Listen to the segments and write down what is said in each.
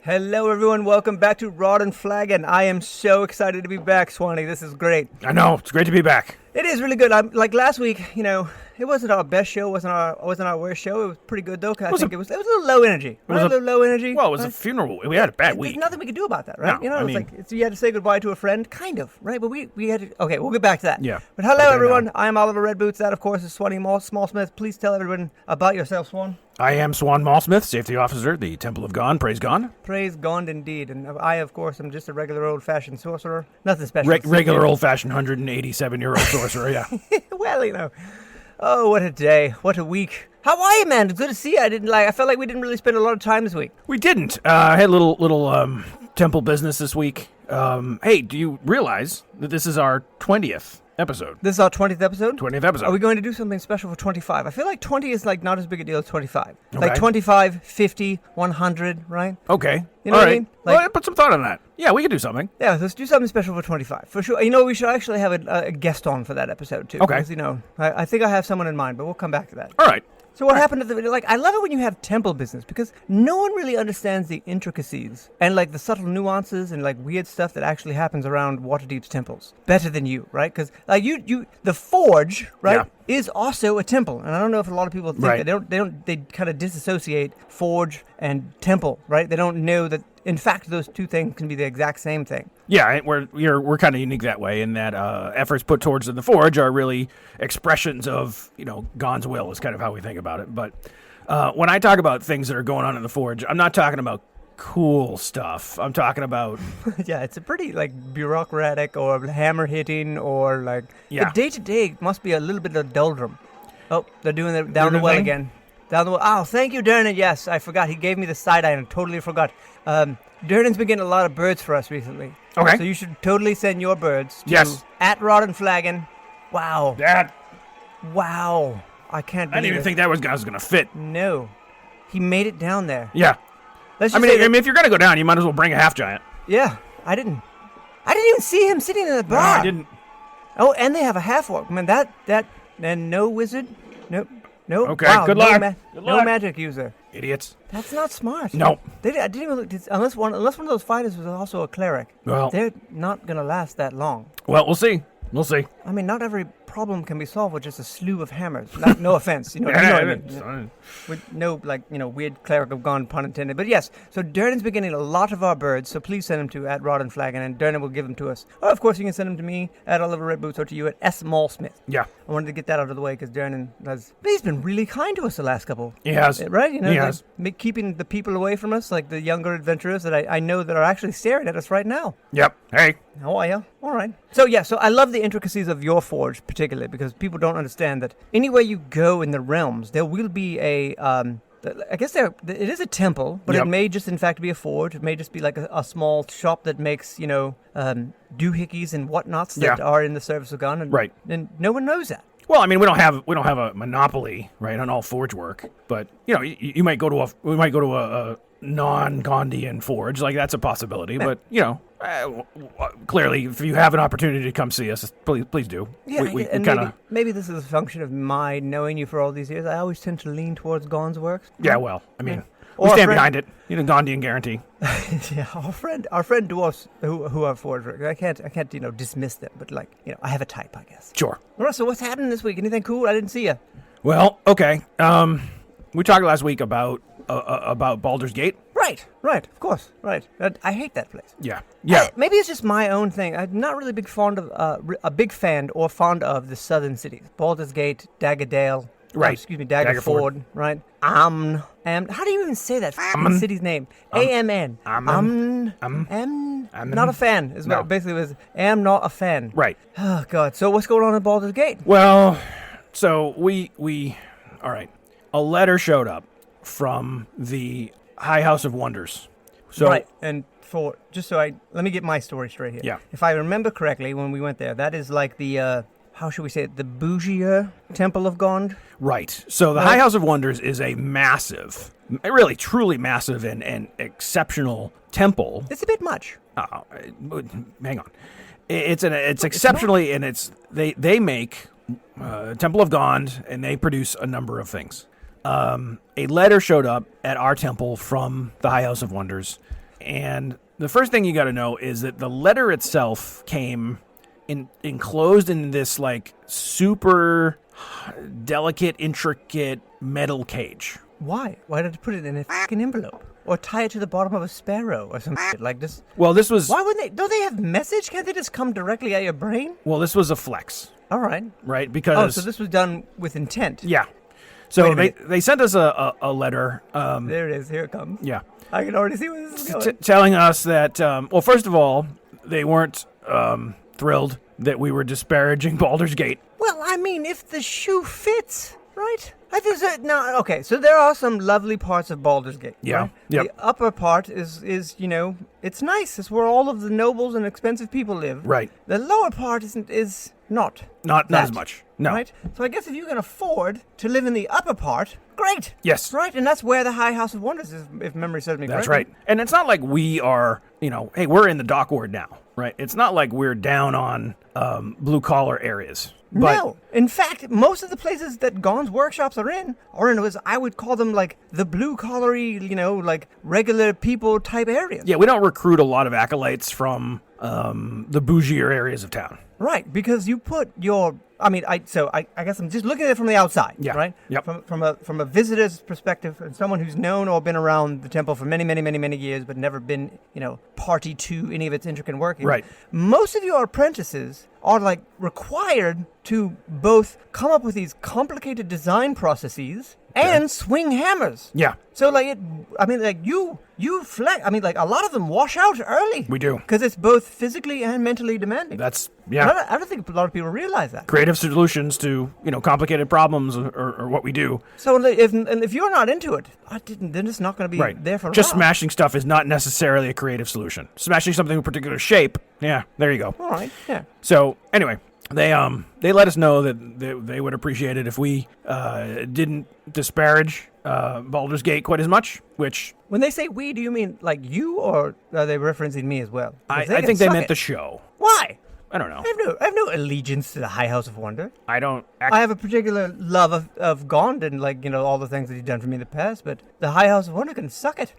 Hello, everyone. Welcome back to Rod and Flagon. I am so excited to be back, Swanee. This is great. I know. It's great to be back. It is really good. Like last week, it wasn't our best show, wasn't our worst show. It was pretty good, though. I think it was a little low energy. A little low energy. Well, it was a funeral. We had a bad week. There's nothing we could do about that, right? No, you had to say goodbye to a friend, kind of, right? But we had to. Okay, we'll get back to that. Yeah. But hello, everyone. I am Oliver Redboots. That, of course, is Swan Maulsmith. Please tell everyone about yourself, Swan. I am Swan Maulsmith, safety officer, the Temple of Gone. Praise Gone. Praise Gone, indeed. And I, of course, am just a regular old-fashioned sorcerer. Nothing special. Regular old-fashioned 187-year-old sorcerer, yeah. Well, oh, what a day. What a week. How are you, man? It's good to see you. I felt like we didn't really spend a lot of time this week. We didn't. I had a little temple business this week. Hey, do you realize that this is our 20th episode? This is our 20th episode? 20th episode. Are we going to do something special for 25? I feel like 20 is not as big a deal as 25. Okay. Like 25, 50, 100, right? Okay. You know what I mean? Well, put some thought on that. Yeah, we could do something. Yeah, let's do something special for 25. For sure. We should actually have a guest on for that episode, too. Okay. Because, I think I have someone in mind, but we'll come back to that. All right. So what happened I love it when you have temple business because no one really understands the intricacies and the subtle nuances and weird stuff that actually happens around Waterdeep's temples better than you, right? Because the forge, right, is also a temple, and I don't know if a lot of people think that they kind of disassociate forge and temple, right? They don't know that in fact those two things can be the exact same thing. Yeah, we're kind of unique that way in that efforts put towards the forge are really expressions of Gone's will is kind of how we think about it. But when I talk about things that are going on in the forge, I'm not talking about cool stuff. I'm talking about yeah, it's a pretty bureaucratic or hammer hitting or the day to day must be a little bit of doldrum. Oh, they're doing it down the well again. Down the well. Oh, thank you, Dernan. Yes, I forgot. He gave me the side eye and I totally forgot. Dernan's been getting a lot of birds for us recently. Okay. So you should totally send your birds to yes. @Rod and Flagon. Wow. That. Wow. I can't believe I didn't even think that was going to fit. No. He made it down there. Yeah. I mean, if you're going to go down, you might as well bring a half giant. Yeah. I didn't even see him sitting in the bar. No, I didn't. Oh, and they have a half orc. Man, and no wizard. Nope. Nope. Okay, wow, good luck. No magic user. Idiots. That's not smart. No. I didn't even look, unless one of those fighters was also a cleric. Well, they're not going to last that long. Well, we'll see. We'll see. I mean, not every problem can be solved with just a slew of hammers. No offense, you know what I mean? With no, weird cleric of Gone, pun intended. But yes, so Dernan's been getting a lot of our birds, so please send them to @Rod and Flagon, and Dernan will give them to us. Or, of course, you can send them to me @Oliver Redboots or to you @S.Maulsmith. Yeah. I wanted to get that out of the way because Dernan he's been really kind to us the last couple. He has. Right? He has. Keeping the people away from us, like the younger adventurers that I know that are actually staring at us right now. Yep. Hey. How are you? All right. So I love the intricacies of your forge particularly because people don't understand that anywhere you go in the realms, there will be a, I guess it is a temple, but it may just in fact be a forge. It may just be like a small shop that makes, doohickeys and whatnots that are in the service of Gone. And no one knows that. Well, I mean, we don't have a monopoly, right, on all forge work, but you might go to a non-Gondian forge, that's a possibility. Yeah. But clearly, if you have an opportunity to come see us, please do. Yeah, maybe this is a function of my knowing you for all these years. I always tend to lean towards Gone's works. Yeah, well, I mean, we stand behind it. You know, Gondian guarantee. Yeah, our friend dwarfs who are forge workers. I can't dismiss them, but I have a type, I guess. Sure. All right, so what's happening this week? Anything cool? I didn't see you. Well, okay. We talked last week about Baldur's Gate. Right, of course, right. I hate that place. Yeah. Maybe it's just my own thing. I'm not really a big fan or fond of the southern cities. Baldur's Gate, Daggerdale. Right. Daggerford. Right. How do you even say that city's name? AMN. I'm not a fan. Is what basically was. Am not a fan. Right. Oh God. So what's going on in Baldur's Gate? Well, so we all right. A letter showed up from the High House of Wonders. So right. And let me get my story straight here. Yeah. If I remember correctly, when we went there, that is like the how should we say it? The bougier Temple of Gond? Right. So the High House of Wonders is a massive, really truly massive and exceptional temple. It's a bit much. Hang on. It's exceptionally, and they make Temple of Gond, and they produce a number of things. A letter showed up at our temple from the High House of Wonders And the first thing you got to know is that the letter itself came enclosed in this like super delicate, intricate metal cage. Why? Why did you put it in a fucking envelope? Or tie it to the bottom of a sparrow or some shit like this? Well, this was... Why wouldn't they? Don't they have message? Can't they just come directly at your brain? Well, this was a flex. All right. Right? Because... Oh, so this was done with intent. Yeah. So Wait a they sent us a letter. There it is. Here it comes. Yeah. I can already see where this is going. Telling us that, well, first of all, they weren't thrilled that we were disparaging Baldur's Gate. Well, I mean, if the shoe fits, right? No, okay, so there are some lovely parts of Baldur's Gate. Yeah. Right? Yep. The upper part is, you know, it's nice. It's where all of the nobles and expensive people live. Right. The lower part is not. Not that, as much. No. Right? So I guess if you can afford to live in the upper part, great. Yes. Right? And that's where the High House of Wonders is, if memory serves me correctly. That's right. And it's not like we are, you know, hey, we're in the dock ward now, right? It's not like we're down on blue-collar areas. But no. In fact, most of the places that Gon's workshops are in I would call them like the blue-collary, you know, like regular people type areas. yeah, we don't recruit a lot of acolytes from the bougier areas of town. Right, because you put your... I guess I'm just looking at it from the outside, Yeah. right? Yep. From a visitor's perspective, and someone who's known or been around the temple for many, many, many, many years, but never been, you know, party to any of its intricate workings. Right. Most of your apprentices are like required to both come up with these complicated design processes and swing hammers. Yeah, So like you flex. I mean, like a lot of them wash out early. we do. Because it's both physically and mentally demanding. That's, I yeah. don't think a lot of people realize that. Creative solutions to, you know, complicated problems or what we do. So if you're not into it, then it's not going to be Right. there for a Just while. smashing stuff is not necessarily a creative solution. Smashing something in a particular shape, yeah, there you go. All right, yeah. So anyway, they let us know that they would appreciate it if we didn't disparage Baldur's Gate quite as much, which When they say we, do you mean like you, or are they referencing me as well? 'Cause I can think they suck meant it. the show. Why? I don't know. I have no allegiance to the High House of Wonder. I don't. I have a particular love of Gond and, like, you know, all the things that he's done for me in the past, but the High House of Wonder can suck it.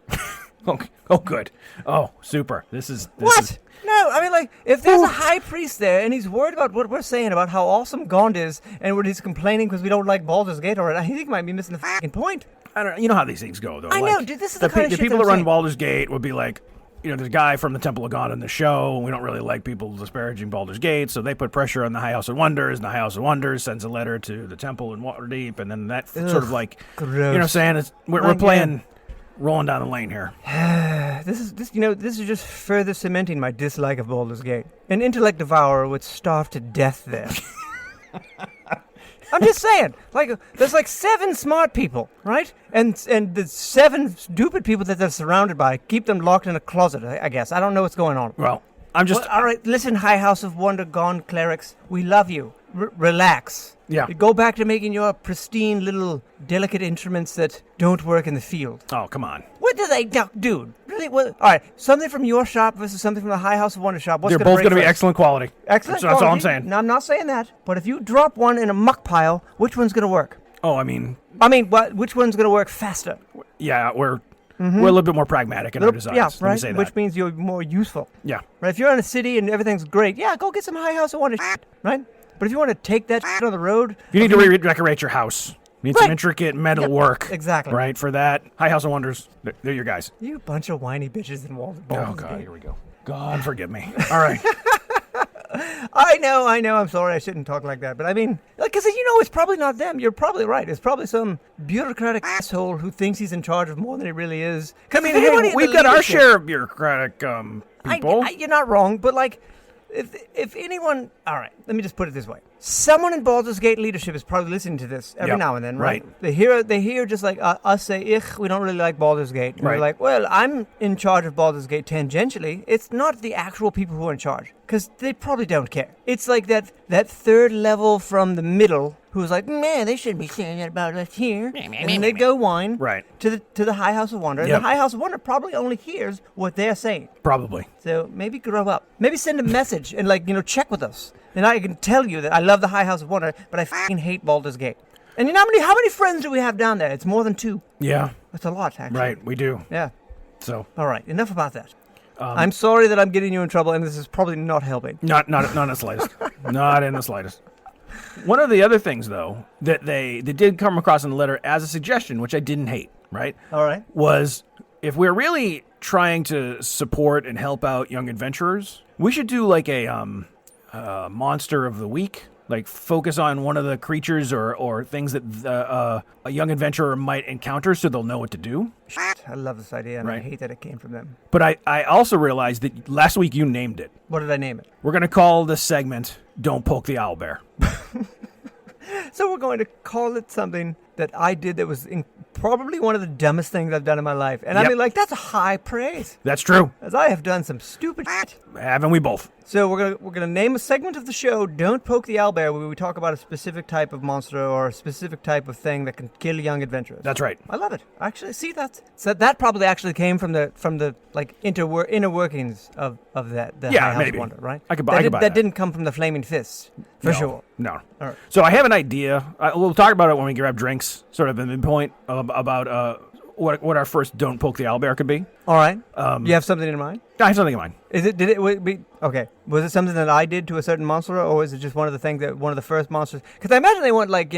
Oh, good. Oh, super. This is What? No, I mean, like, if there's a high priest there and he's worried about what we're saying about how awesome Gond is, and when he's complaining because we don't like Baldur's Gate, or I think he might be missing the fucking point. I don't. You know how these things go, though. I like, know, dude. This is the kind of the shit people that that I'm run saying. Baldur's Gate would be like, you know, there's a guy from the Temple of God in the show. We don't really like people disparaging Baldur's Gate, so they put pressure on the High House of Wonders, and the High House of Wonders sends a letter to the temple in Waterdeep, and then that sort of like, gross. you know what I'm saying? We're Like, playing, rolling down the lane here. This is just further cementing my dislike of Baldur's Gate. An intellect devourer would starve to death there. I'm just saying, like, there's like 7 smart people, right? And the 7 stupid people that they're surrounded by keep them locked in a closet, I guess. I don't know what's going on. Well, I'm just. Well, all right, listen, High House of Wonder, Gone clerics, we love you. Relax. Yeah. Go back to making your pristine little delicate instruments that don't work in the field. Oh, come on. What do they do? Dude, really? What? All right, something from your shop versus something from the High House of Wonder shop. What's They're gonna both break going to be first? excellent quality. Excellent That's all I'm quality? saying. No, I'm not saying that. But if you drop one in a muck pile, which one's going to work? Oh, I mean, Which one's going to work faster? yeah, we're a little bit more pragmatic in our designs. Yeah, Let me right. say that. Which means you're more useful. Yeah. Right? If you're in a city and everything's great, yeah, go get some High House of Wonder shit, right? But if you want to take that shit on the road... You need to redecorate your house. You need some Right. intricate metal Yep, work. exactly. Right, for that. High House of Wonders, they're your guys. You bunch of whiny bitches in Walls. Oh, God, here we go. God, forgive me. All right. I know, I'm sorry I shouldn't talk like that. But I mean, because it's probably not them. You're probably right. It's probably some bureaucratic asshole who thinks he's in charge of more than he really is. I mean, hey, we've got our share of bureaucratic people. You're not wrong, but like, if anyone... All right, let me just put it this way. Someone in Baldur's Gate leadership is probably listening to this every Yep, now and then, right? right. They hear just like us say, we don't really like Baldur's Gate. And Right. they're like, well, I'm in charge of Baldur's Gate tangentially. It's not the actual people who are in charge, because they probably don't care. It's like that third level from the middle who's like, man, they shouldn't be saying that about us here. And then they go whine Right. to the High House of Wonder. And Yep. the High House of Wonder probably only hears what they're saying. Probably. So maybe grow up. Maybe send a message and, like, check with us. And I can tell you that I love the High House of Wonder, but I fucking hate Baldur's Gate. And how many friends do we have down there? It's more than 2. Yeah. That's a lot, actually. Right, we do. Yeah. So All right, enough about that. I'm sorry that I'm getting you in trouble, and this is probably not helping. not in the slightest. Not in the slightest. One of the other things, though, that they did come across in the letter as a suggestion, which I didn't hate, right? All right. Was if we're really trying to support and help out young adventurers, we should do like a monster of the week. Like focus on one of the creatures or things that a young adventurer might encounter so they'll know what to do. I love this idea, and I Right. hate that it came from them. But I also realized that last week you named it. What did I name it? We're going to call this segment Don't Poke the Owlbear. So we're going to call it something that I did that was probably one of the dumbest things I've done in my life. And I Yep. mean, like, that's a high praise, That's true. as I have done some stupid shit. Haven't we both? So we're gonna name a segment of the show "Don't Poke the Owlbear," where we talk about a specific type of monster or a specific type of thing that can kill young adventurers. That's right. I love it. Actually, see that probably actually came from the like inner workings of that the Yeah, High House maybe. Wonder, right? I could buy that that. didn't come from the Flaming Fists for No, sure. No. All right. So I have an idea. We'll talk about it when we grab drinks, sort of the midpoint about what our first Don't Poke the Owlbear could be. All right. You have something in mind? I have something in mind. Okay? Was it something that I did to a certain monster, or is it just one of the things that one of the first monsters? Because I imagine they went like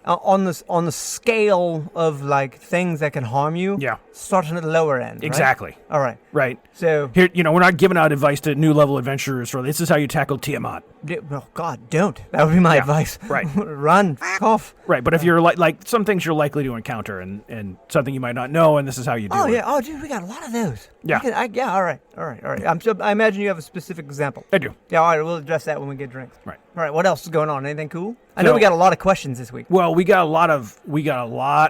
on the scale of like things that can harm you. Yeah. Starting at the lower end. Right? Exactly. All right. Right. So Here, we're not giving out advice to new level adventurers for this is how you tackle Tiamat. oh God, don't. That would be my Yeah, advice. right. Run. F off. Right, but if you're like some things you're likely to encounter and something you might not know, and this is how you do Oh it. yeah. Oh dude, we got a lot of those. Yeah. Yeah. All right. I imagine you have a specific example. I do. Yeah. All right. We'll address that when we get drinks. Right. All right. What else is going on? Anything cool? I know So- we got a lot of questions this week. Well, we got a lot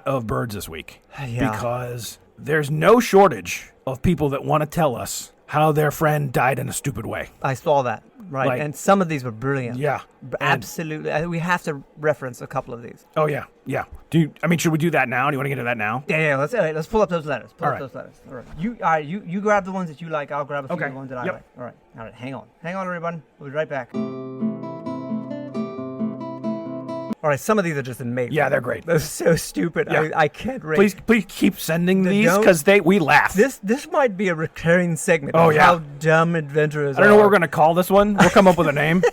of birds this week. Yeah. Because there's no shortage of people that want to tell us how their friend died in a stupid way. I saw that. Right. Like- And some of these were brilliant. Yeah. Absolutely. We have to reference a couple of these. Oh yeah. Yeah. Should we do that now? Do you want to get into that now? Yeah. Let's pull up those letters. All right. Those letters. All right. You grab the ones that you like. I'll grab a few Okay. of the ones that I Yep. like. All right. Hang on, everyone. We'll be right back. All right. Some of these are just amazing. Yeah, they're great. They're so stupid. Yeah. I can't rate. Please keep sending these don't- because we laugh. This might be a recurring segment. Oh, of yeah. How dumb adventurers I don't know what are. we're gonna call this one. We'll come up with a name.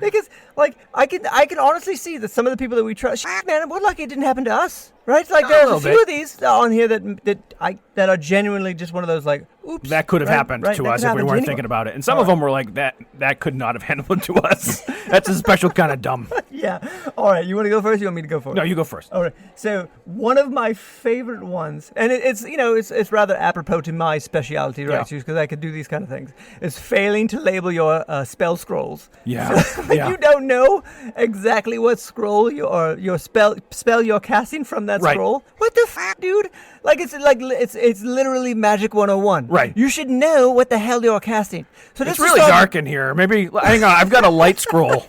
Because like I can honestly see that some of the people that we trust, man, we're lucky it didn't happen to us, right? Like A there's a little few bit. of these on here that are genuinely just one of those like, oops. That could have right? happened Right, to that us could if we happen to weren't anyone. thinking about it. And some of them were like that could not have handled it to us. That's a special kind of dumb. Yeah. All right. You want to go first? You want me to go first? No, you go first. All right. So one of my favorite ones, and it's rather apropos to my specialty, right? Yeah. Because I could do these kind of things. Is failing to label your spell scrolls. Yeah. Yeah. You don't know exactly what scroll your spell you're casting from that Right. scroll. What the dude? It's literally Magic 101. Right. You should know what the hell you're casting. So It's this really dark in here. Maybe hang on. I've got a light scroll.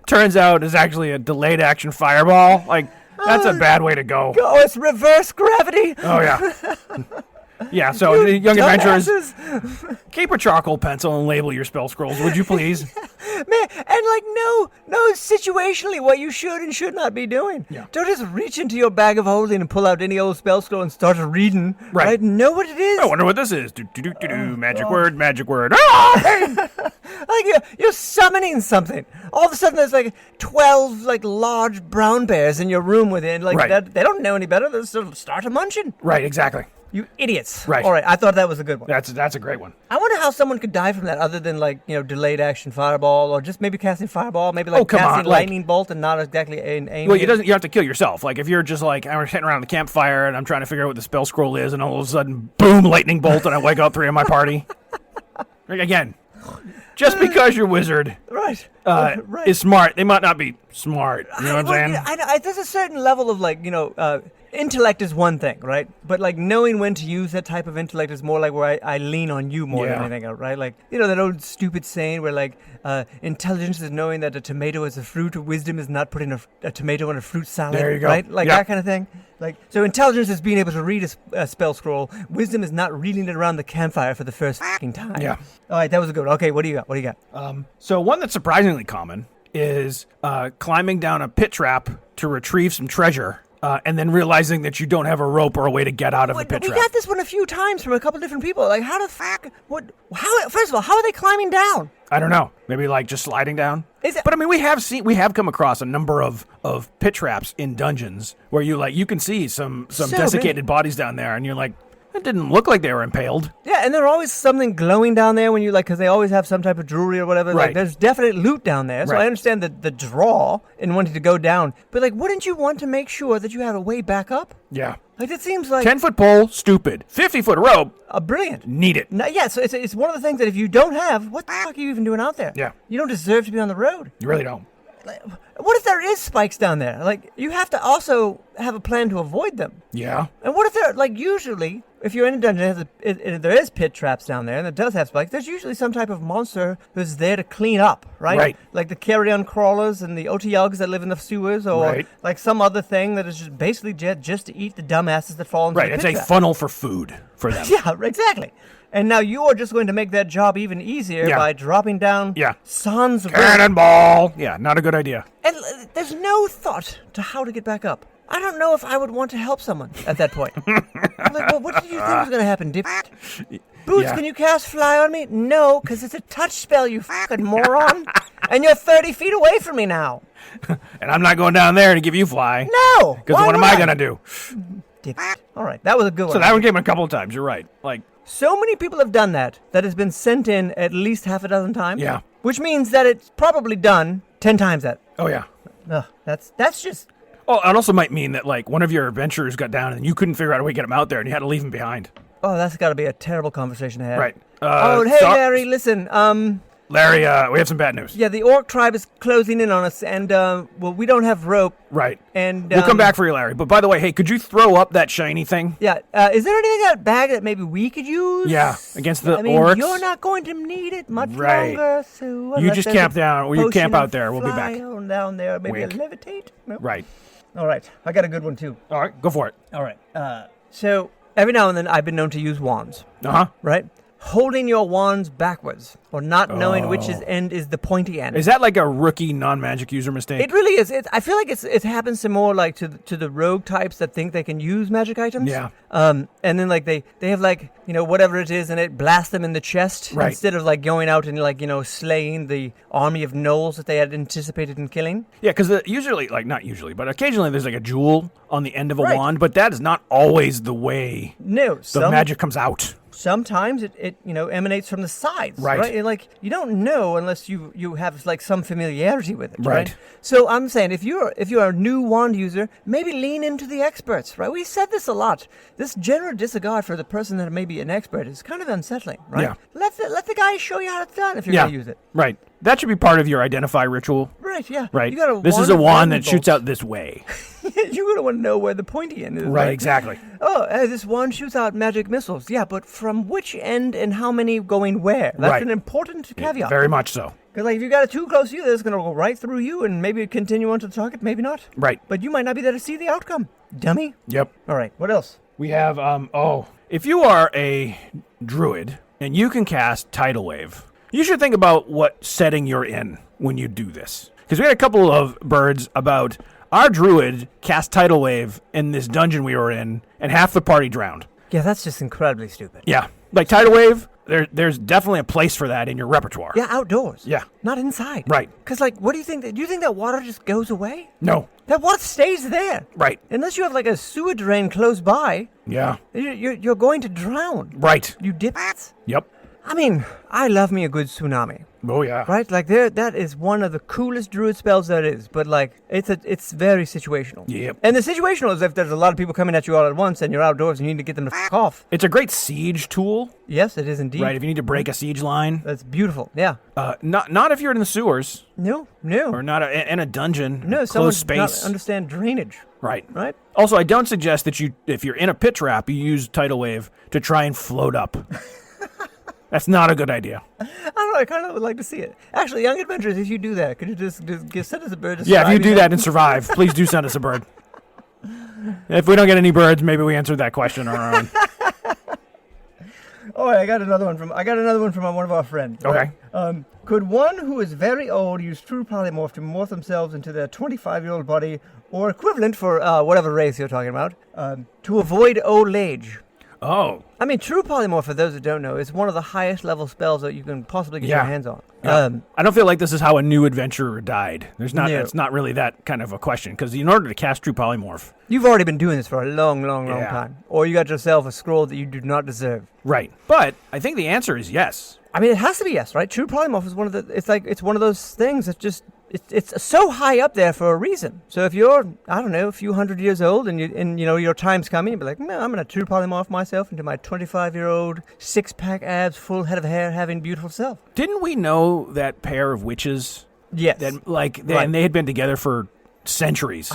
Turns out it's actually a delayed action fireball. Like that's a bad way to go. Oh, it's reverse gravity. Oh yeah. Yeah. So the young adventurers, Dumbasses. keep a charcoal pencil and label your spell scrolls, would you please? Man, and like no situationally what you should and should not be doing. Yeah. Don't just reach into your bag of holding and pull out any old spell scroll and start reading. Right. Know what it is. I wonder what this is. Magic word. Magic word. Ah! Like you're summoning something. All of a sudden there's like 12 like large brown bears in your room within. Like Right. they don't know any better. They'll sort of start munching. Right. Exactly. You idiots. Right. All right. I thought that was a good one. That's a great one. I wonder how someone could die from that other than like, delayed action fireball or just maybe casting fireball, maybe like come on, casting like- lightning bolt and not exactly aim. Well, you have to kill yourself. Like if you're just like I'm sitting around the campfire and I'm trying to figure out what the spell scroll is, and all of a sudden, boom, lightning bolt, and I wake up 3 of my party. Again, just because you're wizard Right. is smart, they might not be smart. You know what I'm saying? There's a certain level of like, intellect is one thing, right? But like knowing when to use that type of intellect is more like where I lean on you more than Yeah. anything else, right? Like, that old stupid saying where like intelligence is knowing that a tomato is a fruit, wisdom is not putting a tomato in a fruit salad. There you go. Right? Like Yeah. that kind of thing. Like, so intelligence is being able to read a spell scroll. Wisdom is not reading it around the campfire for the first fucking time. Yeah. All right, that was a good one. Okay, what do you got? So one that's surprisingly common is climbing down a pit trap to retrieve some treasure and then realizing that you don't have a rope or a way to get out of a pit We trap. got this one a few times from a couple different people. Like, how the fuck? First of all, how are they climbing down? I don't know. Maybe like just sliding down. Is it- But I mean, we have come across a number of pit traps in dungeons where you can see some So desiccated bodies down there, and you're like, that didn't look like they were impaled. Yeah, and there's always something glowing down there when you because they always have some type of jewelry or whatever. Right. Like, there's definite loot down there. So Right. I understand the draw in wanting to go down. But like, wouldn't you want to make sure that you have a way back up? Yeah. Like, it seems like 10-foot pole, stupid. 50-foot rope, brilliant. need it. No, yeah, so it's one of the things that if you don't have, what the fuck are you even doing out there? Yeah. You don't deserve to be on the road. You really don't. Like, what if there is spikes down there? Like, you have to also have a plan to avoid them. Yeah. And what if there, usually, if you're in a dungeon, there is pit traps down there, and it does have spikes, there's usually some type of monster who's there to clean up, right? Right. Like the carrion crawlers and the otyugs that live in the sewers, or Right. like some other thing that is just basically just to eat the dumbasses that fall into Right. the It's pit a trap. funnel for food for them. Yeah, exactly. And now you're just going to make that job even easier Yeah. by dropping down Yeah. sans rope. Cannonball. Yeah, not a good idea. And there's no thought to how to get back up. I don't know if I would want to help someone at that point. I'm like, well, what did you think was going to happen, dip? Boots, Yeah. can you cast fly on me? No, because it's a touch spell, you fucking moron. And you're 30 feet away from me now. And I'm not going down there to give you fly. No. Because what am I going to do? Dip. All right, that was a good one. So that one came a couple of times. You're right. Like, So many people have done that has been sent in at least half a dozen times. Yeah. Which means that it's probably done 10 times that. oh, yeah. Ugh, that's just... Oh, it also might mean that, like, one of your adventurers got down and you couldn't figure out a way to get him out there and you had to leave him behind. Oh, that's got to be a terrible conversation to have. Right. Oh, hey, Larry, listen. Larry, we have some bad news. Yeah, the orc tribe is closing in on us, and, well, we don't have rope. Right. And We'll come back for you, Larry. But by the way, hey, could you throw up that shiny thing? Yeah, is there anything in that bag that maybe we could use? Yeah, against the I mean, orcs. you're not going to need it much Right. longer, so... You just camp down, or you potion camp out of there. We'll be fly back. on down there, maybe Wink. a levitate? No? Right. All right, I got a good one, too. All right, go for it. All right, so every now and then I've been known to use wands, Uh-huh. right? Holding your wands backwards, or not knowing which end is the pointy end. Is that like a rookie non-magic user mistake? It really is. I feel like it happens to more like to the rogue types that think they can use magic items. Yeah. And then like they have like whatever it is, and it blasts them in the chest Right. instead of like going out and like slaying the army of gnolls that they had anticipated in killing. Yeah, because usually, like not usually, but occasionally there's like a jewel on the end of a Right. wand, but that is not always the way No, the magic comes out. Sometimes it emanates from the sides, Right. And, like you don't know unless you have like some familiarity with it, Right. So I'm saying if you're a new wand user, maybe lean into the experts, right? We said this a lot. This general disregard for the person that may be an expert is kind of unsettling, right? Yeah. Let the guy show you how it's done if you're Yeah, gonna use it. right. That should be part of your identify ritual. Right, yeah. Right. You got This is a wand that shoots bolts. out this way. You're gonna want to know where the pointy end is. Right, exactly. Oh, this wand shoots out magic missiles. Yeah, but from which end and how many going where? That's Right. an important caveat. Very much so. Because like if you got it too close to you, it's gonna go right through you and maybe continue on to the target, maybe not. Right. But you might not be there to see the outcome, dummy. Yep. All right, what else? We have, if you are a druid and you can cast Tidal Wave, you should think about what setting you're in when you do this. Because we had a couple of birds about our druid cast Tidal Wave in this dungeon we were in, and half the party drowned. Yeah, that's just incredibly stupid. Yeah. Like Tidal Wave, there's definitely a place for that in your repertoire. Yeah, outdoors. Yeah. Not inside. Right. Because like, what do you think? Do you think that water just goes away? No. That water stays there. Right. Unless you have like a sewer drain close by, Yeah. you're going to drown. Right. You dipshits. Yep. I mean, I love me a good tsunami. Oh, yeah. Right? Like that is one of the coolest druid spells there is, but like it's very situational. Yep. And the situational is if there's a lot of people coming at you all at once and you're outdoors and you need to get them to f*** off. It's a great siege tool, Yes, it is indeed. right? If you need to break a siege line. That's beautiful. Yeah. Not if you're in the sewers No. or not in a dungeon, No, someone closed does not space. understand drainage. Right. Right? Also, I don't suggest that if you're in a pit trap, you use Tidal Wave to try and float up. That's not a good idea. I don't know, I kind of would like to see it. Actually, Young Adventurers, if you do that, could you just send us a bird? Yeah, if you do that and survive, please do send us a bird. If we don't get any birds, maybe we answered that question on our own. Oh, I got another one from one of our friends. Okay. Could one who is very old use true polymorph to morph themselves into their 25-year-old body or equivalent for whatever race you're talking about to avoid old age? Oh. I mean, true polymorph, for those that don't know, is one of the highest level spells that you can possibly get your hands on. Yeah. I don't feel like this is how a new adventurer died. No. It's not really that kind of a question, because in order to cast true polymorph... You've already been doing this for a long time. Or you got yourself a scroll that you do not deserve. Right. But I think the answer is yes. I mean, it has to be yes, right? True polymorph is it's one of those things that just... It's so high up there for a reason. So if you're, I don't know, a few hundred years old and your time's coming, you'll be like, man, I'm going to true polymorph myself into my 25-year-old, six-pack abs, full head of hair, having beautiful self. Didn't we know that pair of witches? Yes. That, and they had been together for centuries.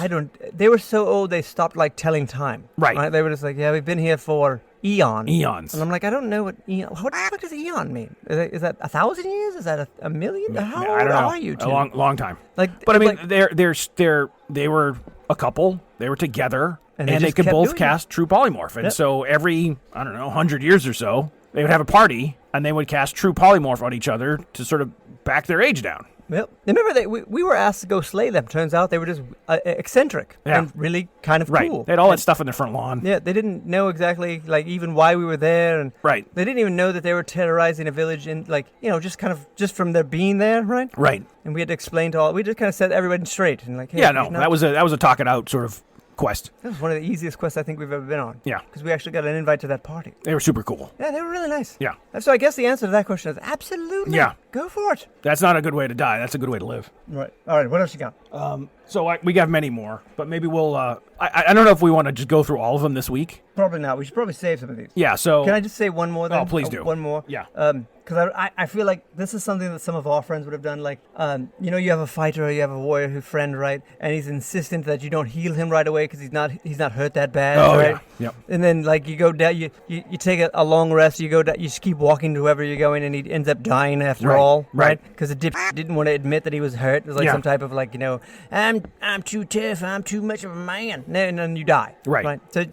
They were so old they stopped, telling time. Right. They were just like, yeah, we've been here for eons. And I'm like, I don't know what eon... What the fuck does eon mean? Is that 1,000 years? Is that a million? How old are you two? A long time. But I mean, they were a couple. They were together, and they could both cast true polymorph. And so every, 100 years or so, they would have a party, and they would cast true polymorph on each other to sort of back their age down. Well, remember that we were asked to go slay them. Turns out they were just eccentric and really kind of cool. They had all that stuff in their front lawn. Yeah, they didn't know exactly even why we were there, and they didn't even know that they were terrorizing a village in just from their being there, right? Right. And we had to explain we just kind of set everybody straight and hey, that was a talk it out sort of quest. That was one of the easiest quests I think we've ever been on. Yeah. Because we actually got an invite to that party. They were super cool. Yeah, they were really nice. Yeah. So I guess the answer to that question is absolutely. Yeah. Go for it. That's not a good way to die. That's a good way to live. Right. All right. What else you got? We got many more, but maybe we'll... I don't know if we want to just go through all of them this week. Probably not. We should probably save some of these. Yeah, so... Can I just say one more then? Oh, please do. One more? Yeah. Because I feel like this is something that some of our friends would have done. You have a fighter or you have a warrior friend, right? And he's insistent that you don't heal him right away because he's not hurt that bad, right? Yeah. Yep. And then you go down, you take a long rest, you go down, you just keep walking to wherever you're going, and he ends up dying after all, right? Because the dip didn't want to admit that he was hurt. It was some type of I'm too tough, I'm too much of a man, and then you die, right? So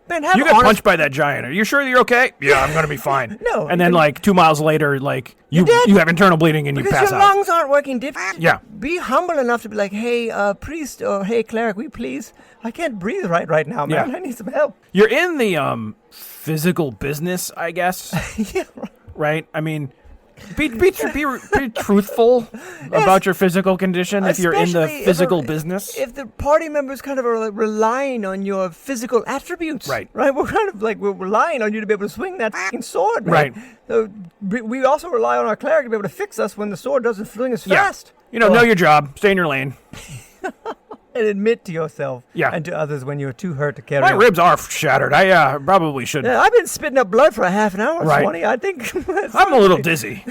man, you got punched by that giant. Are you sure you're okay? Yeah, I'm gonna be fine. No, and then 2 miles later, you have internal bleeding and you pass out. Because your lungs aren't working, dip. Yeah. Be humble enough to be like, hey, priest or hey, cleric, I can't breathe right now, man. Yeah. I need some help. You're in the physical business, I guess. Yeah. Right? I mean, be truthful about your physical condition if you're in the physical business. If the party members kind of are relying on your physical attributes, right? We're kind of we're relying on you to be able to swing that fucking sword, man. Right? So we also rely on our cleric to be able to fix us when the sword doesn't swing as fast. Know your job, stay in your lane, and admit to yourself and to others when you're too hurt to carry My on. ribs are shattered. I probably should. Yeah, I've been spitting up blood for a half an hour, right. Swanee. I think I'm a little dizzy.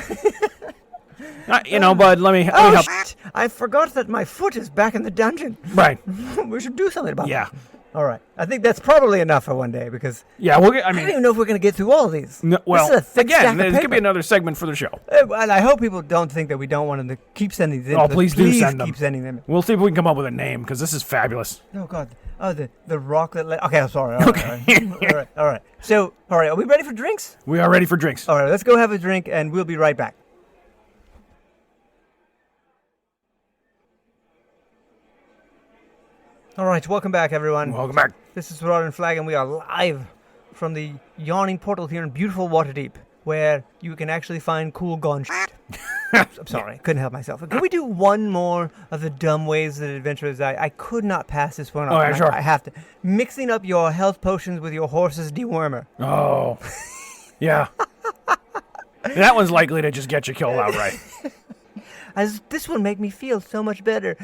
Bud, let me help. Shit. I forgot that my foot is back in the dungeon. Right. We should do something about it. Yeah. All right. I think that's probably enough for one day because I don't even know if we're going to get through all of these. No, well, this is a thick stack of this paper. could be another segment for the show. And I hope people don't think that we don't want them to keep sending these in. Oh, please do send them. Keep sending them. We'll see if we can come up with a name because this is fabulous. Oh, God. Oh, the rock that... Okay, I'm sorry. All right. So, are we ready for drinks? We are ready for drinks. All right, let's go have a drink and we'll be right back. All right, welcome back, everyone. Welcome back. This is Iron Flask, and we are live from the Yawning Portal here in beautiful Waterdeep, where you can actually find cool gun shit. I'm sorry, couldn't help myself. Can we do one more of the dumb ways that adventurers die? I could not pass this one up. Oh, yeah, sure. I have to. Mixing up your health potions with your horse's dewormer. Oh, yeah. That one's likely to just get you killed outright. This will make me feel so much better.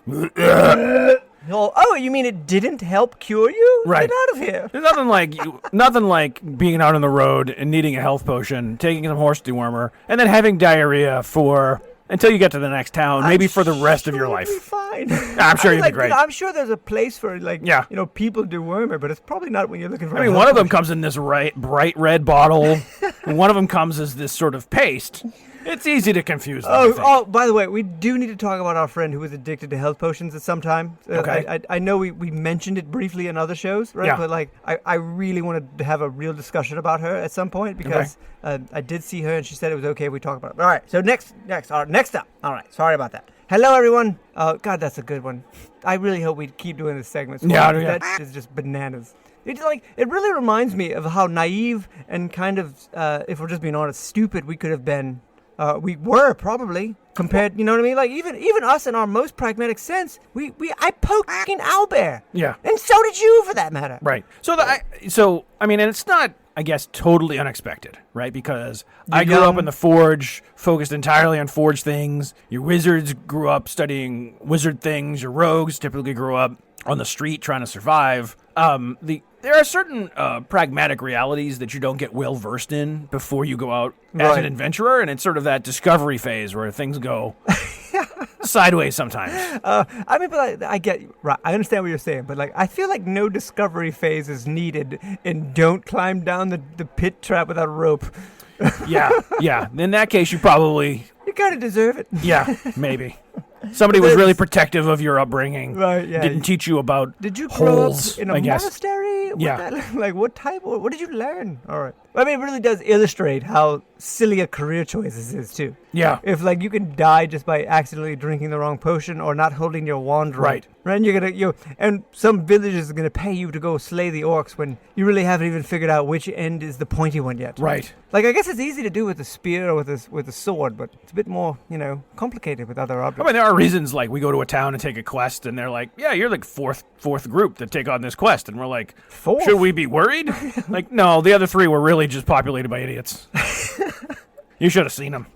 Oh, you mean it didn't help cure you? Right. Get out of here. There's nothing like being out on the road and needing a health potion, taking some horse dewormer, and then having diarrhea until you get to the next town, maybe for the rest of your life. You'll be fine. I'm sure you'll be great. I'm sure there's a place for people dewormer, but it's probably not when you're looking for. I mean, one of them comes in this bright red bottle, and one of them comes as this sort of paste. It's easy to confuse them. I think. Oh, by the way, we do need to talk about our friend who was addicted to health potions at some time. Okay. I know we mentioned it briefly in other shows, right? Yeah. But like, I really wanted to have a real discussion about her at some point because I did see her and she said it was okay if we talk about it. All right. So next up. All right. Sorry about that. Hello, everyone. Oh, God, that's a good one. I really hope we keep doing this segment. Yeah. That is just bananas. It really reminds me of how naive and kind of, if we're just being honest, stupid we could have been. We were probably compared, you know what I mean? Like even us in our most pragmatic sense, I poked fucking Owlbear. Yeah. And so did you, for that matter. Right. So I mean, and it's not, I guess, totally unexpected, right? Because I grew up in the Forge, focused entirely on Forge things. Your wizards grew up studying wizard things. Your rogues typically grew up on the street trying to survive. There are certain pragmatic realities that you don't get well versed in before you go out as an adventurer, and it's sort of that discovery phase where things go sideways sometimes. I mean, but I get right. I understand what you're saying, but like, I feel like no discovery phase is needed, and don't climb down the pit trap without a rope. Yeah. In that case, you kind of deserve it. Yeah, maybe. Somebody was really protective of your upbringing. Right, yeah. Didn't teach you about Did you grow holes, up in a I guess. monastery? Yeah. Like, what did you learn? All right. I mean, it really does illustrate how silly a career choice this is, too. Yeah. If, like, you can die just by accidentally drinking the wrong potion or not holding your wand right. And and some villagers are going to pay you to go slay the orcs when you really haven't even figured out which end is the pointy one yet. Right. Like, I guess it's easy to do with a spear or with a sword, but it's a bit more, complicated with other objects. I mean, there are reasons, like, we go to a town and take a quest, and they're like, yeah, you're like fourth group to take on this quest. And we're like, Fourth? Should we be worried? Like, no, the other three were really just populated by idiots. You should have seen them.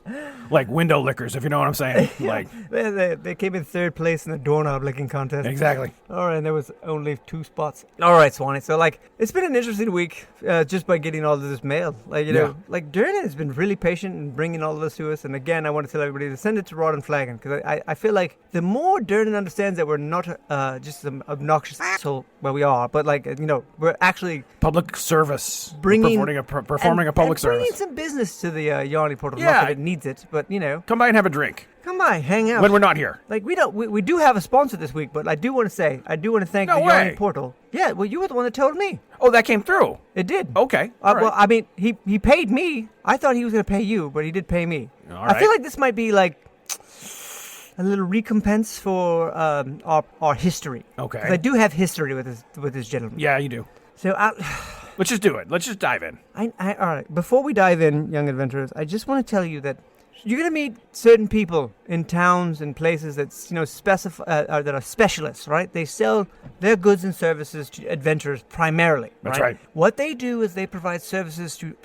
Like window lickers, if you know what I'm saying. Like they came in third place in the doorknob licking contest. Exactly. All right, and there was only 2 spots. All right, Swanee. So, like, it's been an interesting week just by getting all of this mail. Like, like, Durnan has been really patient in bringing all of this to us. And again, I want to tell everybody to send it to Rod and Flagon, because I feel like the more Durnan understands that we're not just some obnoxious asshole where we are, but, like, we're actually public service, performing a public service, bringing some business to the Yawning Portal. Yeah. Not that it needs it, but come by and have a drink. Come by, hang out. When we're not here. Like, we do have a sponsor this week, but I do want to thank the Yawning Portal. Yeah, well, you were the one that told me. Oh, that came through. It did. Okay. All right. Well, I mean, he paid me. I thought he was going to pay you, but he did pay me. All right. I feel like this might be like a little recompense for our history. Okay. 'Cause I do have history with this gentleman. Yeah, you do. So let's just do it. Let's just dive in. all right. Before we dive in, young adventurers, I just want to tell you that you're going to meet certain people in towns and places that that are specialists, right? They sell their goods and services to adventurers primarily. That's right. What they do is they provide services to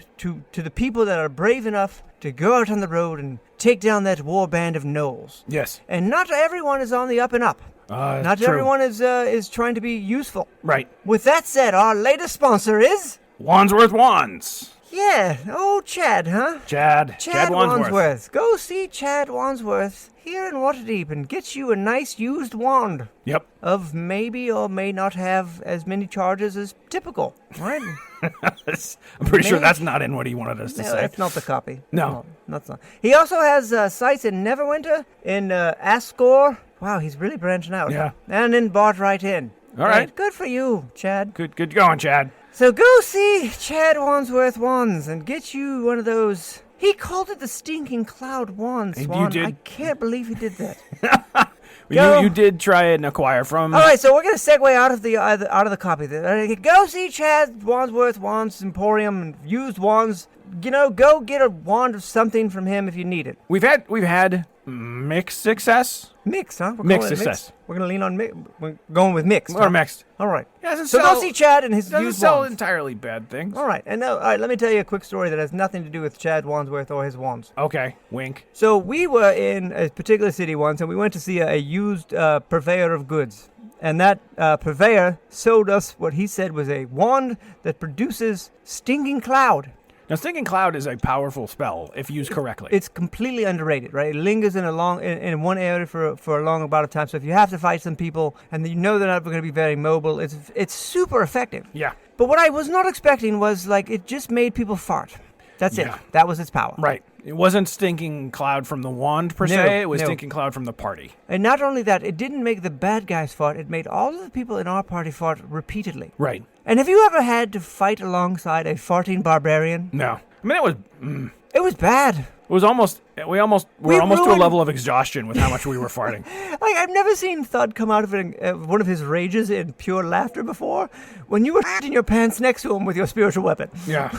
the people that are brave enough to go out on the road and take down that war band of gnolls. Yes. And not everyone is on the up and up. Not true. everyone is trying to be useful. Right. With that said, our latest sponsor is Wandsworth Wands. Yeah. Oh, Chad, huh? Chad Wandsworth. Go see Chad Wandsworth here in Waterdeep and get you a nice used wand. Yep. Of maybe or may not have as many charges as typical, right? I'm pretty sure that's not in what he wanted us to say. That's not the copy. No. That's not. He also has sites in Neverwinter, in Ascor. Wow, he's really branching out. Yeah. And in Bartright Inn. All right. Good for you, Chad. Good going, Chad. So go see Chad Wandsworth Wands and get you one of those. He called it the Stinking Cloud Wand, Swan. You did. I can't believe he did that. You did try and acquire from. All right, so we're gonna segue out of the copy. Go see Chad Wandsworth Wands Emporium and used wands. Go get a wand of something from him if you need it. We've had mixed success. Mixed, huh? Mixed success. We're going to lean on mixed. We're going with mixed. Or mixed. All right. So go see Chad and his doesn't used sell wands. entirely bad things. All right. All right, let me tell you a quick story that has nothing to do with Chad Wandsworth or his wands. Okay. Wink. So we were in a particular city once, and we went to see a used purveyor of goods. And that purveyor sold us what he said was a wand that produces Stinking Cloud. Now, Stinking Cloud is a powerful spell if used correctly. It's completely underrated, right? It lingers in one area for a long amount of time. So if you have to fight some people and you know they're not going to be very mobile, it's super effective. Yeah. But what I was not expecting was, like, it just made people fart. That's Yeah. it. That was its power. Right. It wasn't Stinking Cloud from the wand, per se. It was Stinking Cloud from the party. And not only that, it didn't make the bad guys fart. It made all of the people in our party fart repeatedly. Right. And have you ever had to fight alongside a farting barbarian? No. I mean, It was bad. it was almost, we're almost to a ruined- level of exhaustion with how much we were farting. Like, I've never seen Thud come out of one of his rages in pure laughter before. When you were in your pants next to him with your spiritual weapon. Yeah.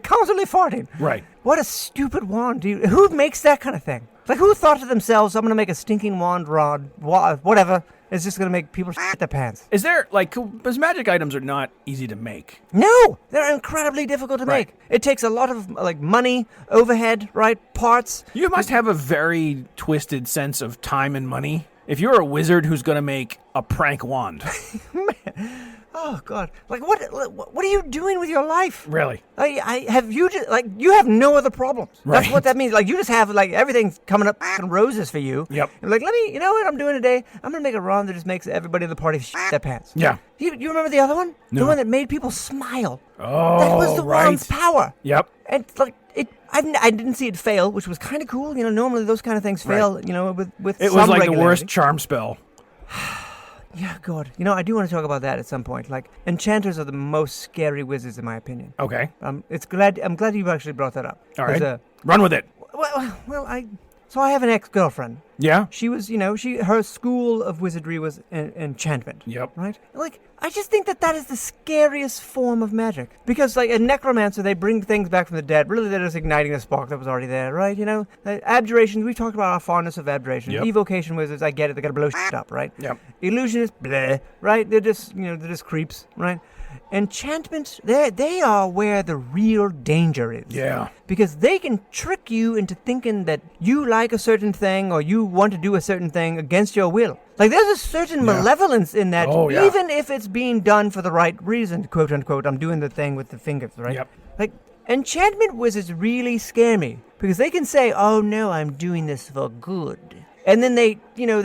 Constantly farting. Right. What a stupid wand. Who makes that kind of thing? Like, who thought to themselves, I'm going to make a stinking wand rod, whatever. It's just going to make people shit their pants. Is there, because magic items are not easy to make. No, they're incredibly difficult to Right. make. It takes a lot of, money, overhead, right, parts. You must have a very twisted sense of time and money if you're a wizard who's going to make a prank wand. Oh, God. Like, what are you doing with your life? Really? You have no other problems. That's Right. what that means. Like, you just have, everything's coming up in roses for you. Yep. And you know what I'm doing today? I'm going to make a rod that just makes everybody in the party shit their pants. Yeah. You remember the other one? No. The one that made people smile. Oh, That was the right. wand's power. Yep. And, I didn't see it fail, which was kind of cool. Normally those kind of things fail, with It some was like the regularity. worst charm spell. Yeah, God. I do want to talk about that at some point. Like, enchanters are the most scary wizards, in my opinion. Okay. I'm glad you actually brought that up. All right. 'Cause, Run with it. So I have an ex-girlfriend. Yeah? She was, her school of wizardry was enchantment. Yep. Right? I just think that is the scariest form of magic. Because, a necromancer, they bring things back from the dead. Really, they're just igniting a spark that was already there, right? Abjurations, we talked about our fondness of abjuration. Yep. Evocation wizards, I get it. They gotta blow shit up, right? Yep. Illusionists, bleh, right? They're just, they're just creeps, right? Enchantment, they are where the real danger is. Yeah. Because they can trick you into thinking that you like a certain thing or you want to do a certain thing against your will. There's a certain malevolence in that, Oh, yeah. even if it's being done for the right reason, quote unquote. I'm doing the thing with the fingers, right? Yep. Enchantment wizards really scare me because they can say, oh no, I'm doing this for good. And then they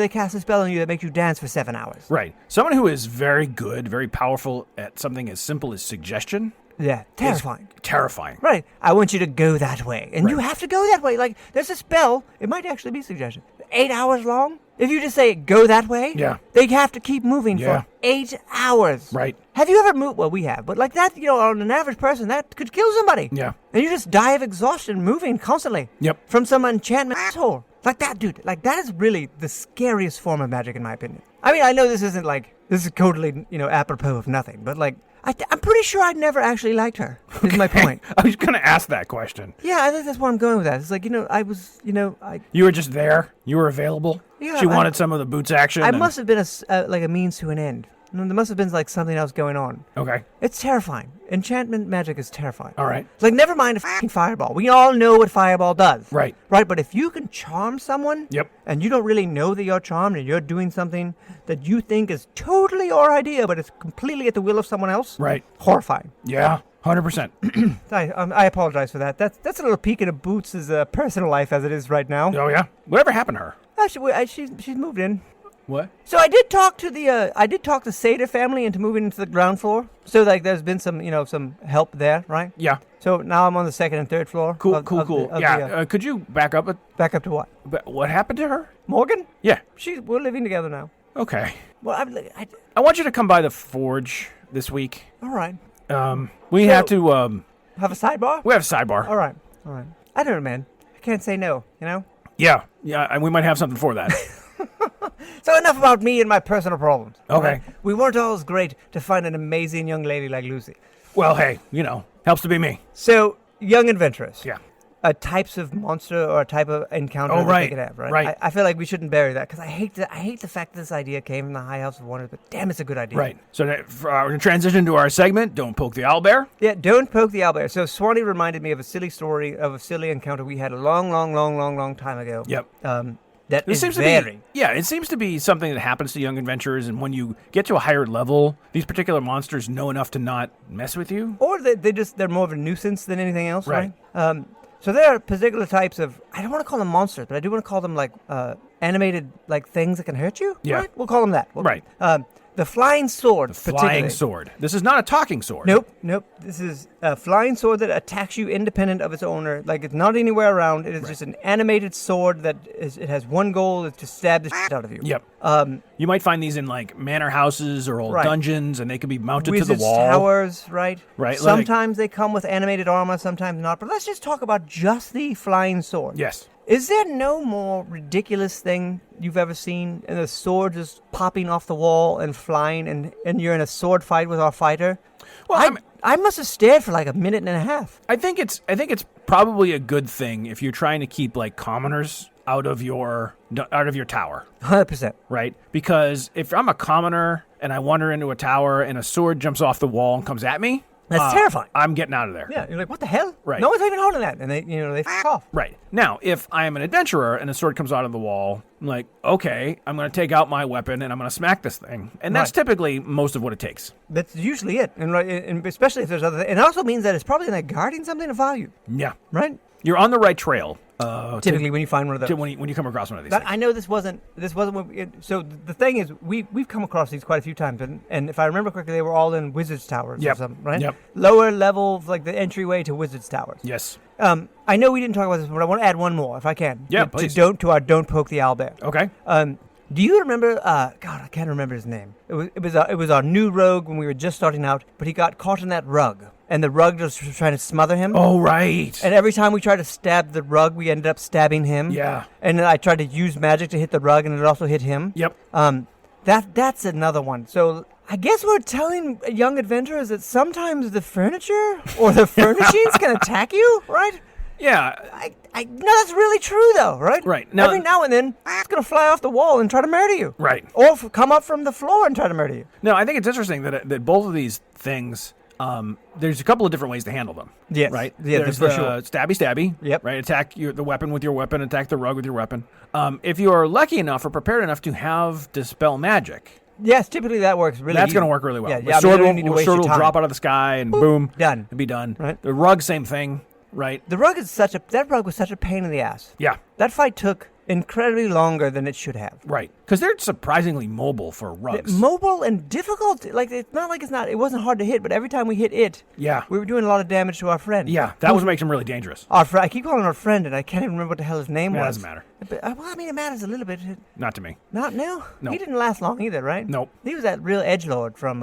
cast a spell on you that makes you dance for 7 hours. Right. Someone who is very good, very powerful at something as simple as suggestion. Yeah, terrifying. Terrifying. Right. I want you to go that way. And you have to go that way. There's a spell. It might actually be suggestion. 8 hours long. If you just say, go that way, they have to keep moving for 8 hours. Right. Have you ever moved? Well, we have. But that, on an average person, that could kill somebody. Yeah. And you just die of exhaustion moving constantly. Yep. From some enchantment asshole. That, dude. That is really the scariest form of magic, in my opinion. I mean, I know this isn't this is totally, apropos of nothing. But I'm pretty sure I never actually liked her, is my point. I was going to ask that question. Yeah, I think that's where I'm going with that. It's I was, You were just there? You were available? Yeah, She wanted some of the boots action? I must have been a means to an end. There must have been something else going on. Okay. It's terrifying. Enchantment magic is terrifying. All right. Never mind a fucking fireball. We all know what fireball does. Right. Right, but if you can charm someone, Yep. and you don't really know that you're charmed and you're doing something that you think is totally your idea, but it's completely at the will of someone else. Right. Horrifying. Yeah. 100%. I apologize for that. That's a little peek into Boots' personal life as it is right now. Oh, yeah? Whatever happened to her? She's moved in. What? So I did talk to the Seder family into moving into the ground floor. So there's been some help there, right? Yeah. So now I'm on the second and third floor. Cool. Could you back up? Back up to what? What happened to her? Morgan? Yeah. We're living together now. Okay. Well, I want you to come by the forge this week. all right. We have to. Have a sidebar? We have a sidebar. All right. I don't know, man. I can't say no, Yeah. And we might have something for that. So enough about me and my personal problems. Okay. Right? We weren't always great to find an amazing young lady like Lucy. Well, hey, helps to be me. So, young adventurers. Yeah. Types of monster or a type of encounter that they could have, right? Right. I feel like we shouldn't bury that because I hate the fact that this idea came from the High House of Wonders, but damn, it's a good idea. Right. So we're going to transition to our segment, Don't Poke the Owlbear. Yeah, don't poke the owlbear. So Swanee reminded me of a silly story of a silly encounter we had a long time ago. Yep. That It is seems very... it seems to be something that happens to young adventurers, and when you get to a higher level, these particular monsters know enough to not mess with you. Or they're more of a nuisance than anything else, Right. So there are particular types of, I don't want to call them monsters, but I do want to call them animated things that can hurt you. Yeah. Right? We'll call them that. Right. The flying sword. Flying particularly. sword. This is not a talking sword. Nope. This is a flying sword that attacks you independent of its owner. Like, it's not anywhere around. It is just an animated sword it has one goal, is to stab the shit out of you. Yep. You might find these in, like, manor houses or old dungeons, and they can be mounted to the wall. Towers, right? Right. Sometimes they come with animated armor, sometimes not. But let's just talk about just the flying sword. Yes. Is there no more ridiculous thing you've ever seen? And the sword just popping off the wall and flying, and you're in a sword fight with our fighter? Well, I must have stared for like a minute and a half. I think it's probably a good thing if you're trying to keep like commoners out of your tower. 100%. Right? Because if I'm a commoner and I wander into a tower and a sword jumps off the wall and comes at me, that's terrifying. I'm getting out of there. Yeah, you're like, what the hell? Right. No one's even holding that, and they f off. Right. Now, if I am an adventurer and a sword comes out of the wall, I'm like, okay, I'm going to take out my weapon and I'm going to smack this thing. And that's typically most of what it takes. That's usually it. And especially if there's other things. It also means that it's probably like guarding something of value. Yeah. Right? You're on the right trail. Typically, when you find one of those, when you come across one of these things. I know this wasn't. So the thing is, we've come across these quite a few times, and if I remember correctly, they were all in Wizards Towers or something, right? Yep. Lower level, like the entryway to Wizards Towers. Yes. I know we didn't talk about this, but I want to add one more, if I can. Yeah, please. To our don't poke the owlbear. Okay. Do you remember? God, I can't remember his name. It was our new rogue when we were just starting out, but he got caught in that rug. And the rug was trying to smother him. Oh, right. And every time we tried to stab the rug, we ended up stabbing him. Yeah. And then I tried to use magic to hit the rug, and it also hit him. Yep. That's another one. So I guess we're telling young adventurers that sometimes the furniture or the furnishings can attack you, right? Yeah. No, that's really true, though, right? Right. Every now and then, it's going to fly off the wall and try to murder you. Right. Or come up from the floor and try to murder you. No, I think it's interesting that both of these things, there's a couple of different ways to handle them. Yes. Right? Yeah, there's for the sure. stabby. Yep. Right? Attack the weapon with your weapon, attack the rug with your weapon. If you are lucky enough or prepared enough to have Dispel Magic, yes, typically that works really that's easy. going to work really well. Yeah, The sword will time. drop out of the sky and boom. Done. It'll be done. Right. The rug, same thing. Right. That rug was such a pain in the ass. Yeah. That fight took incredibly longer than it should have. Right. Because they're surprisingly mobile for rugs. Mobile and difficult. Like, it wasn't hard to hit, but every time we hit it, Yeah. we were doing a lot of damage to our friend. Yeah. That was what makes them really dangerous. Our friend. I keep calling him our friend, and I can't even remember what the hell his name It was. doesn't matter. But, well, I mean, it matters a little bit. Not to me. Not now. No. He didn't last long either, right? Nope. He was that real edgelord from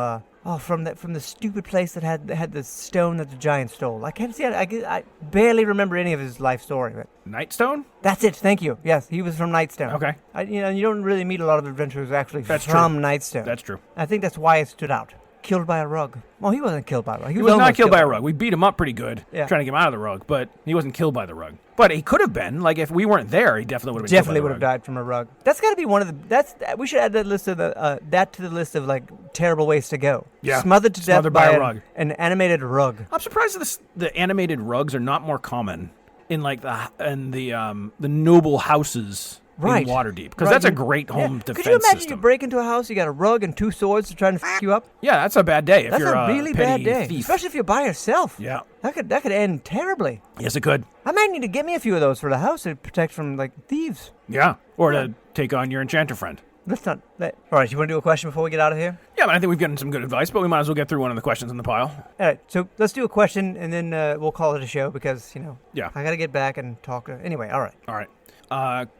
the stupid place that had the stone that the giant stole. I can't see it. I barely remember any of his life story. But Nightstone? that's it. Thank you. Yes, he was from Nightstone. Okay. You don't really meet a lot of adventurers actually That's from true. Nightstone. That's true. I think that's why it stood out. Killed by a rug. Well, he wasn't killed by a rug. He was not almost killed by a rug. We beat him up pretty good Yeah. trying to get him out of the rug, but he wasn't killed by the rug. But he could have been. Like, if we weren't there, he definitely would have been Definitely killed by would the have rug. died from a rug. That's got to be one of the. We should add that list of that to the list of like terrible ways to go. Yeah. Smothered to death Smothered by a rug. an animated rug. I'm surprised the animated rugs are not more common in like the noble houses Right. in Waterdeep, because Right. that's a great home defense Could you imagine system. you break into a house, you got a rug and two swords to try and f you up? Yeah, that's a bad day if That's you're a really bad petty day, thief. especially if you're by yourself. Yeah. That could end terribly. Yes, it could. I might need to get me a few of those for the house to protect from like thieves. Yeah. Or to take on your enchanter friend. Let's not. All right, you want to do a question before we get out of here? Yeah, but I think we've gotten some good advice, but we might as well get through one of the questions in the pile. All right, so let's do a question and then we'll call it a show because Yeah. I got to get back and talk. Anyway, all right. All right.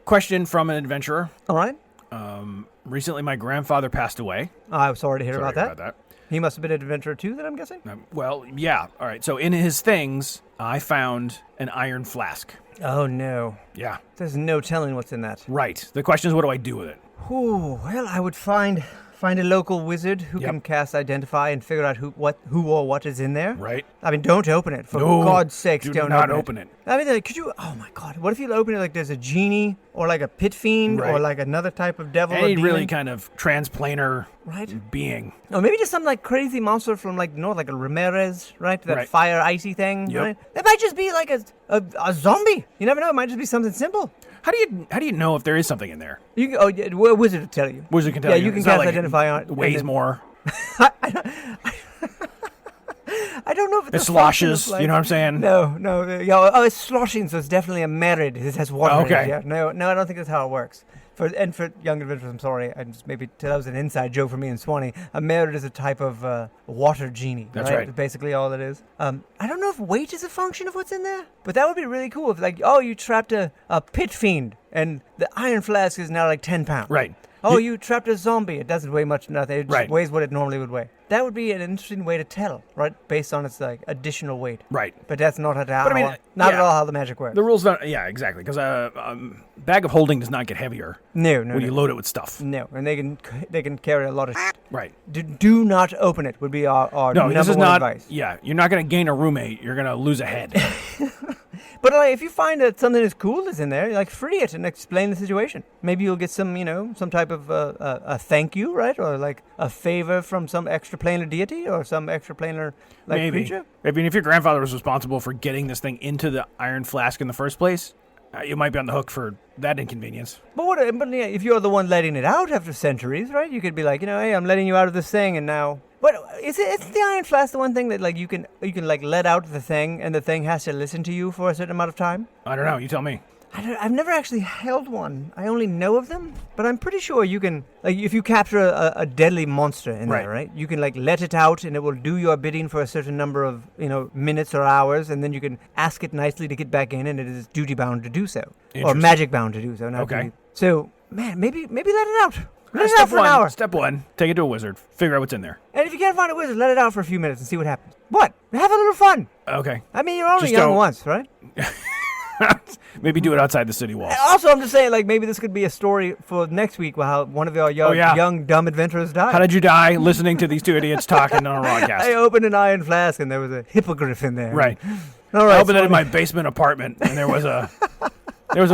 Question from an adventurer. All right. Recently, my grandfather passed away. I'm sorry to hear Sorry about that. He must have been an adventurer too, then I'm guessing? Well, yeah. All right. So in his things, I found an iron flask. Oh, no. Yeah. There's no telling what's in that. Right. The question is, what do I do with it? Ooh, well, I would find a local wizard who Yep. can cast Identify and figure out who or what is in there. Right. I mean, don't open it. For No, God's sakes, do don't not open open it. I mean, could you... Oh, my God. What if you open it like there's a genie or like a pit fiend or Right. like another type of devil or Any demon? really kind of transplanar Right. being. Or maybe just some like crazy monster from like north, like a Ramirez, right? That Right. fire icy thing, Yep. right? It might just be like a zombie. You never know. It might just be something simple. How do you know if there is something in there? You can, a wizard will tell you. Wizard can tell Yeah, you. you can It's not cast like Identify on it. Weighs and then- more. I don't know if It it's a function of, sloshes. like- You know what I'm saying? No. Yeah, it's sloshing, so it's definitely a merit. It has water in Okay. it. Yeah. No, I don't think that's how it works. For young adventurers, I'm sorry, that was an inside joke for me and Swanee. A merit is a type of water genie. That's right. That's basically all it is. I don't know if weight is a function of what's in there, but that would be really cool. If you trapped a pit fiend and the Iron Flask is now like 10 pounds. Right. Oh, you trapped a zombie. It doesn't weigh much, nothing. It just Right. weighs what it normally would weigh. That would be an interesting way to tell, right? Based on its additional weight. Right. But that's not at I mean, at all how the magic works. The rules don't. Yeah, exactly. Because bag of holding does not get heavier No. when you load it with stuff. No, and they can carry a lot of shit. Right. Do not open it would be our No, number this is one not. advice. Yeah, you're not going to gain a roommate. You're going to lose a head. But if you find that something is cool is in there, free it and explain the situation. Maybe you'll get some type of a thank you, right? Or like a favor from some extraplanar deity or some extraplanar Maybe. creature. I mean, if your grandfather was responsible for getting this thing into the Iron Flask in the first place, you might be on the hook for that inconvenience. But if you're the one letting it out after centuries, right? You could be like, hey, I'm letting you out of this thing, and now. But is the Iron Flask the one thing that you can let out the thing, and the thing has to listen to you for a certain amount of time? I don't know. You tell me. I've never actually held one. I only know of them, but I'm pretty sure you can, if you capture a deadly monster in there, right? You can let it out, and it will do your bidding for a certain number of minutes or hours, and then you can ask it nicely to get back in, and it is duty bound to do so, or magic bound to do so. Not okay. Duty. So man, maybe let it out. Let it out for an hour. Step one: take it to a wizard. Figure out what's in there. And if you can't find a wizard, let it out for a few minutes and see what happens. What? Have a little fun. Okay. I mean, you're only Just young don't- once, right? Maybe do it outside the city walls. Also, I'm just saying, maybe this could be a story for next week, how one of our young dumb adventurers died. How did you die? Listening to these two idiots talking on a broadcast. I opened an Iron Flask, and there was a hippogriff in there. Right. All right. I opened it in my basement apartment, and there was a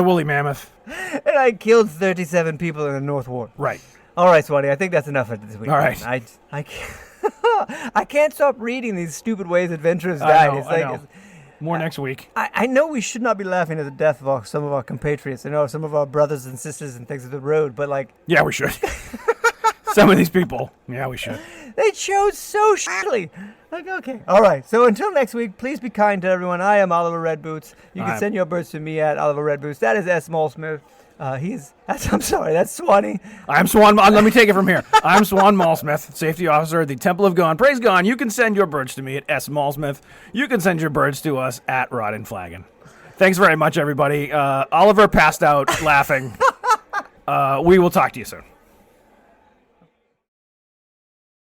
woolly mammoth. And I killed 37 people in the North Ward. Right. All right, Swanee, I think that's enough for this week. All right. I can't, I can't stop reading these stupid ways adventurers I died. know. More next week. I know we should not be laughing at the death of some of our compatriots. I know some of our brothers and sisters and things of the road, but Yeah, we should. Some of these people. Yeah, we should. they chose so shittily. Okay. All right. So until next week, please be kind to everyone. I am Oliver Redboots. You can send your birds to me at Oliver Redboots. That is S. Maulsmith. That's Swanee. I'm Swan. Let me take it from here. I'm Swan Maulsmith, safety officer at the Temple of Gon. Praise Gon. You can send your birds to me at S. Maulsmith. You can send your birds to us at Rod and Flagon. Thanks very much, everybody. Oliver passed out laughing. We will talk to you soon.